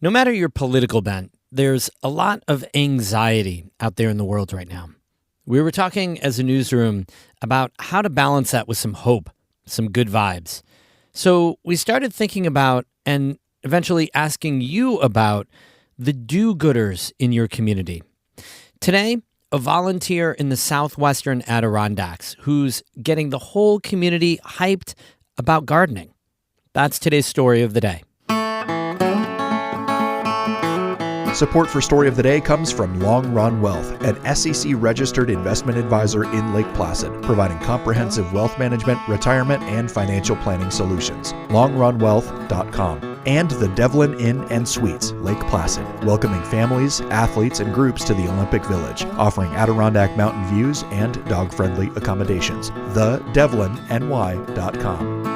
No matter your political bent, there's a lot of anxiety out there in the world right now. We were talking as a newsroom about how to balance that with some hope, some good vibes. So we started thinking about and eventually asking you about the do-gooders in your community. Today, a volunteer in the southwestern Adirondacks who's getting the whole community hyped about gardening. That's today's story of the day. Support for Story of the Day comes from Long Run Wealth, an SEC-registered investment advisor in Lake Placid, providing comprehensive wealth management, retirement, and financial planning solutions. LongRunWealth.com. And the Devlin Inn and Suites, Lake Placid, welcoming families, athletes, and groups to the Olympic Village, offering Adirondack mountain views and dog-friendly accommodations. TheDevlinNY.com.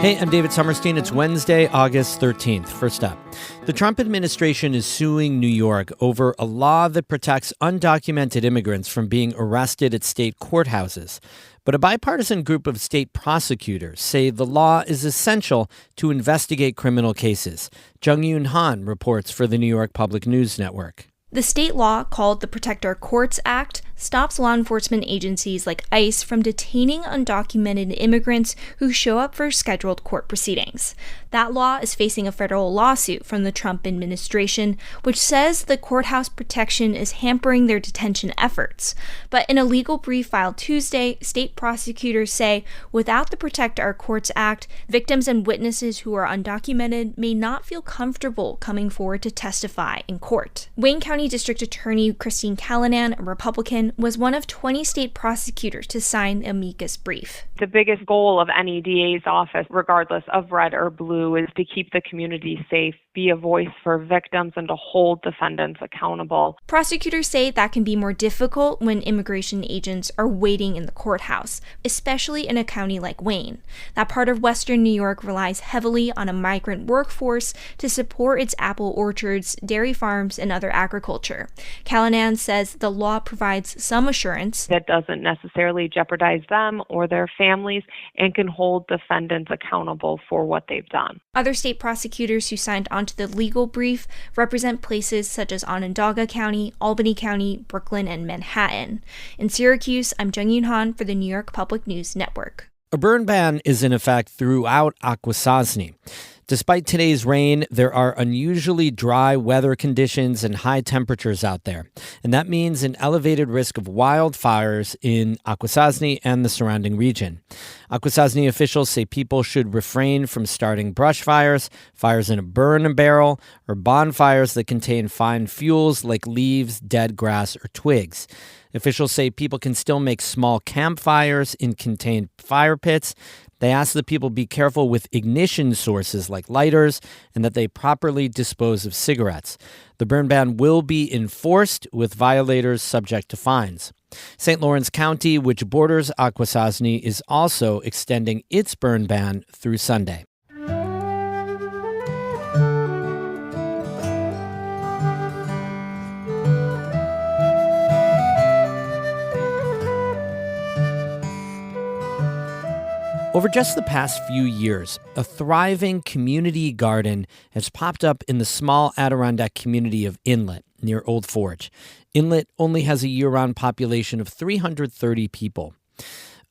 Hey, I'm David Sommerstein. It's Wednesday, August 13th. First up, the Trump administration is suing New York over a law that protects undocumented immigrants from being arrested at state courthouses. But a bipartisan group of state prosecutors say the law is essential to investigate criminal cases. Jung-Yoon Han reports for the New York Public News Network. The state law, called the Protect Our Courts Act, stops law enforcement agencies like ICE from detaining undocumented immigrants who show up for scheduled court proceedings. That law is facing a federal lawsuit from the Trump administration, which says the courthouse protection is hampering their detention efforts. But in a legal brief filed Tuesday, state prosecutors say without the Protect Our Courts Act, victims and witnesses who are undocumented may not feel comfortable coming forward to testify in court. Wayne County District Attorney Christine Callanan, a Republican, was one of 20 state prosecutors to sign the amicus brief. The biggest goal of any DA's office, regardless of red or blue, is to keep the community safe, be a voice for victims, and to hold defendants accountable. Prosecutors say that can be more difficult when immigration agents are waiting in the courthouse, especially in a county like Wayne. That part of Western New York relies heavily on a migrant workforce to support its apple orchards, dairy farms, and other agriculture. Callanan says the law provides some assurance that doesn't necessarily jeopardize them or their families and can hold defendants accountable for what they've done. Other state prosecutors who signed onto the legal brief represent places such as Onondaga County, Albany County, Brooklyn, and Manhattan. In Syracuse, I'm Jung-Yoon Han for the New York Public News Network. A burn ban is in effect throughout Akwesasne. Despite today's rain, there are unusually dry weather conditions and high temperatures out there. And that means an elevated risk of wildfires in Akwesasne and the surrounding region. Akwesasne officials say people should refrain from starting brush fires, fires in a burn barrel, or bonfires that contain fine fuels like leaves, dead grass, or twigs. Officials say people can still make small campfires in contained fire pits. They ask that people be careful with ignition sources like lighters and that they properly dispose of cigarettes. The burn ban will be enforced, with violators subject to fines. St. Lawrence County, which borders Akwesasne, is also extending its burn ban through Sunday. Over just the past few years, a thriving community garden has popped up in the small Adirondack community of Inlet, near Old Forge. Inlet only has a year-round population of 330 people.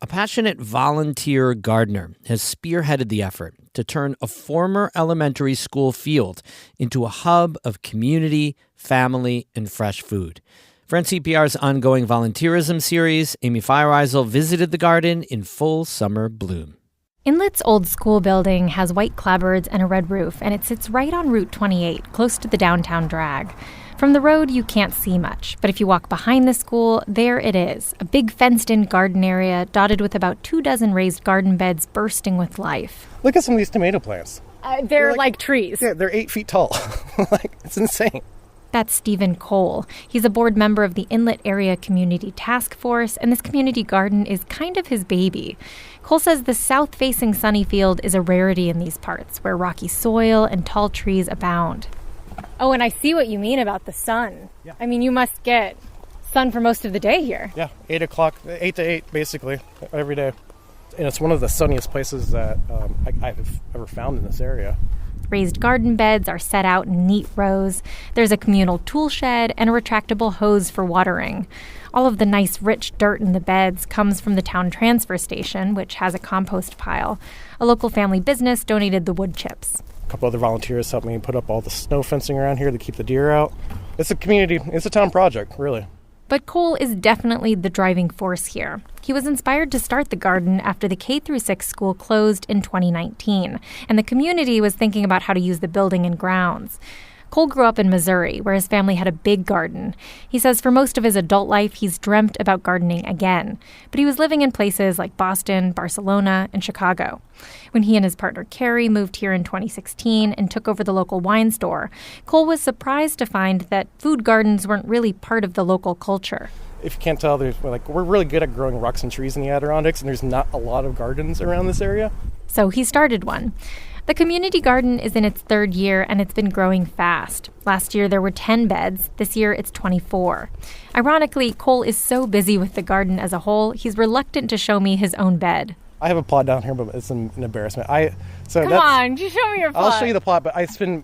A passionate volunteer gardener has spearheaded the effort to turn a former elementary school field into a hub of community, family, and fresh food. For NCPR's ongoing volunteerism series, Amy Feiereisel visited the garden in full summer bloom. Inlet's old school building has white clapboards and a red roof, and it sits right on Route 28, close to the downtown drag. From the road, you can't see much, but if you walk behind the school, there it is, a big fenced-in garden area dotted with about 24 raised garden beds bursting with life. Look at some of these tomato plants. They're like trees. Yeah, they're 8 feet tall. It's insane. That's Stephen Cole. He's a board member of the Inlet Area Community Task Force, and this community garden is kind of his baby. Cole says the south-facing sunny field is a rarity in these parts, where rocky soil and tall trees abound. Oh, and I see what you mean about the sun. Yeah. I mean, you must get sun for most of the day here. Yeah, 8 to 8, basically, every day. And it's one of the sunniest places that I've ever found in this area. Raised garden beds are set out in neat rows. There's a communal tool shed and a retractable hose for watering. All of the nice, rich dirt in the beds comes from the town transfer station, which has a compost pile. A local family business donated the wood chips. A couple other volunteers helped me put up all the snow fencing around here to keep the deer out. It's a community, it's a town project, really. But Cole is definitely the driving force here. He was inspired to start the garden after the K-6 school closed in 2019, and the community was thinking about how to use the building and grounds. Cole grew up in Missouri, where his family had a big garden. He says for most of his adult life, he's dreamt about gardening again. But he was living in places like Boston, Barcelona, and Chicago. When he and his partner Carrie moved here in 2016 and took over the local wine store, Cole was surprised to find that food gardens weren't really part of the local culture. If you can't tell, we're really good at growing rocks and trees in the Adirondacks, and there's not a lot of gardens around this area. So he started one. The community garden is in its third year, and it's been growing fast. Last year, there were 10 beds. This year, it's 24. Ironically, Cole is so busy with the garden as a whole, he's reluctant to show me his own bed. I have a plot down here, but it's an embarrassment. Come on, just show me your plot. I'll show you the plot, but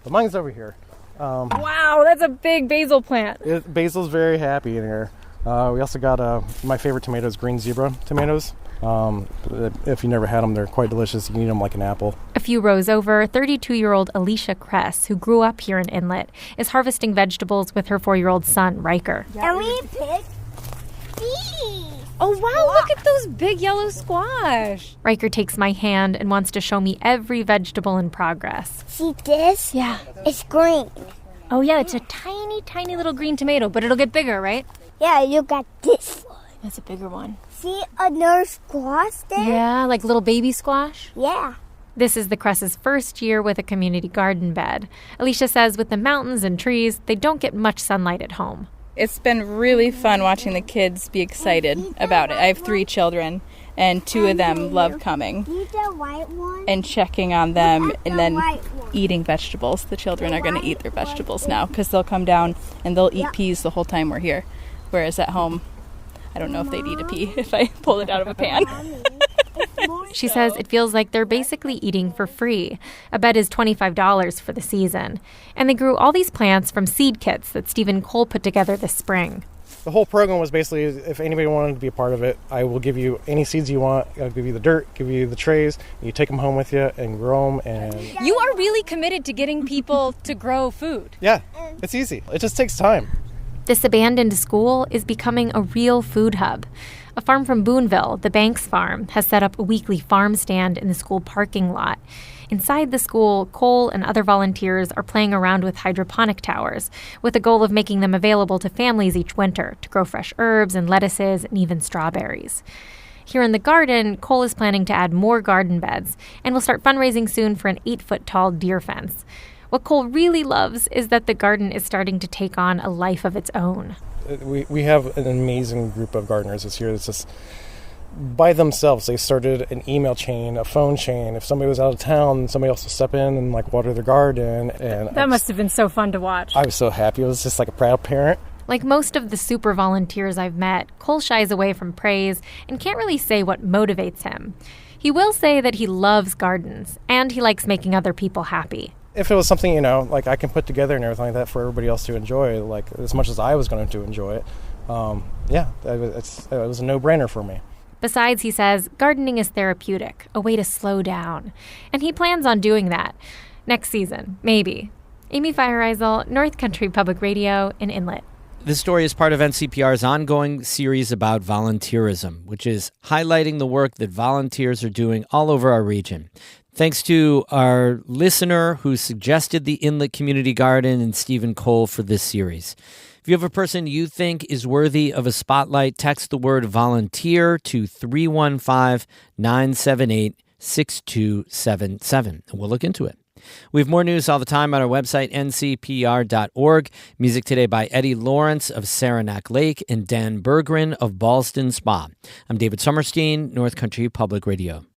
mine's over here. Wow, that's a big basil plant. Basil's very happy in here. We also got my favorite tomatoes, green zebra tomatoes. If you never had them, they're quite delicious. You can eat them like an apple. A few rows over, 32-year-old Alicia Kress, who grew up here in Inlet, is harvesting vegetables with her 4-year-old son, Riker. And we picked these. Oh, wow, look at those big yellow squash. Riker takes my hand and wants to show me every vegetable in progress. See this? Yeah. It's green. Oh, yeah, it's a tiny, tiny little green tomato, but it'll get bigger, right? Yeah, you got this one. That's a bigger one. See another squash there? Yeah, like little baby squash? Yeah. This is the Kress's first year with a community garden bed. Alicia says with the mountains and trees, they don't get much sunlight at home. It's been really fun watching the kids be excited about it. I have 3 children, and 2 of them love coming and checking on them and then eating vegetables. The children are going to eat their vegetables now because they'll come down and they'll eat peas the whole time we're here. Whereas at home, I don't know if they'd eat a pea if I pulled it out of a pan. She says it feels like they're basically eating for free. A bed is $25 for the season. And they grew all these plants from seed kits that Stephen Cole put together this spring. The whole program was basically, if anybody wanted to be a part of it, I will give you any seeds you want. I'll give you the dirt, give you the trays. You take them home with you and grow them. And you are really committed to getting people to grow food. Yeah, it's easy. It just takes time. This abandoned school is becoming a real food hub. A farm from Boonville, the Banks Farm, has set up a weekly farm stand in the school parking lot. Inside the school, Cole and other volunteers are playing around with hydroponic towers, with the goal of making them available to families each winter to grow fresh herbs and lettuces and even strawberries. Here in the garden, Cole is planning to add more garden beds and will start fundraising soon for an 8-foot-tall deer fence. What Cole really loves is that the garden is starting to take on a life of its own. We have an amazing group of gardeners this year. It's just by themselves. They started an email chain, a phone chain. If somebody was out of town, somebody else would step in and water their garden. And that must have been so fun to watch. I was so happy. It was just like a proud parent. Like most of the super volunteers I've met, Cole shies away from praise and can't really say what motivates him. He will say that he loves gardens and he likes making other people happy. If it was something, I can put together and everything like that for everybody else to enjoy, as much as I was going to enjoy it, it was a no-brainer for me. Besides, he says, gardening is therapeutic, a way to slow down. And he plans on doing that. Next season, maybe. Amy Feiereisel, North Country Public Radio in Inlet. This story is part of NCPR's ongoing series about volunteerism, which is highlighting the work that volunteers are doing all over our region. Thanks to our listener who suggested the Inlet Community Garden and Stephen Cole for this series. If you have a person you think is worthy of a spotlight, text the word volunteer to 315-978-6277, and we'll look into it. We have more news all the time on our website, ncpr.org. Music today by Eddie Lawrence of Saranac Lake and Dan Berggren of Ballston Spa. I'm David Sommerstein, North Country Public Radio.